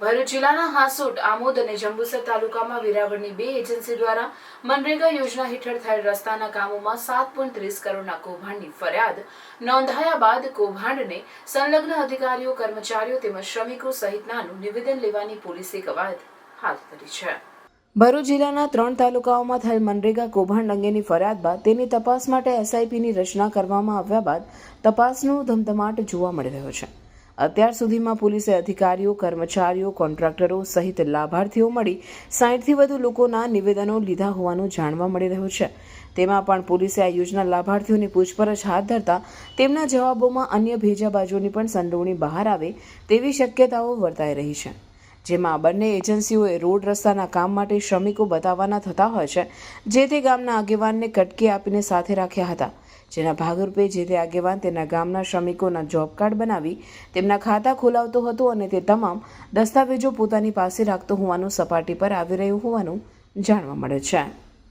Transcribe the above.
ભરૂચ જિલ્લાના હાસોટ, આમોદ અને જંબુસર તાલુકામાં વેરાવળની બે એજન્સી દ્વારા મનરેગા યોજના હેઠળ થયેલ રસ્તાના કામોમાં 7.30 કરોડના કૌભાંડની ફરિયાદ નોંધાયા બાદ કૌભાંડને સંલગ્ન અધિકારીઓ, કર્મચારીઓ તેમજ શ્રમિકો સહિતનાનું નિવેદન લેવાની પોલીસે કવાયત હાથ ધરી છે. ભરૂચ જિલ્લાના 3 તાલુકાઓમાં થયેલ મનરેગા કૌભાંડ અંગેની ફરિયાદ બાદ તેની તપાસ માટે એસઆઈપીની રચના કરવામાં આવ્યા બાદ તપાસનો ધમધમાટ જોવા મળી રહ્યો છે. અત્યાર સુધીમાં પોલીસે અધિકારીઓ, કર્મચારીઓ, કોન્ટ્રાક્ટરો સહિત લાભાર્થીઓ મળી 60થી વધુ લોકોના નિવેદનો લીધા હોવાનું જાણવા મળી રહ્યું છે. તેમાં પણ પોલીસે આ યોજના લાભાર્થીઓની પૂછપરછ હાથ ધરતા તેમના જવાબોમાં અન્ય ભેજાબાજોની પણ સંડોવણી બહાર આવે તેવી શક્યતાઓ વર્તાઈ રહી છે. જેમાં બંને એજન્સીઓએ રોડ રસ્તાના કામ માટે શ્રમિકો બતાવવાના થતા હોય છે. જે તે ગામના આગેવાનને કટકી આપીને સાથે રાખ્યા હતા, જેના ભાગરૂપે જે તે આગેવાન તેના ગામના શ્રમિકોના જોબ કાર્ડ બનાવી તેમના ખાતા ખોલાવતો હતો અને તે તમામ દસ્તાવેજો પોતાની પાસે રાખતો હોવાનું સપાટી પર આવી રહ્યું હોવાનું જાણવા મળે છે.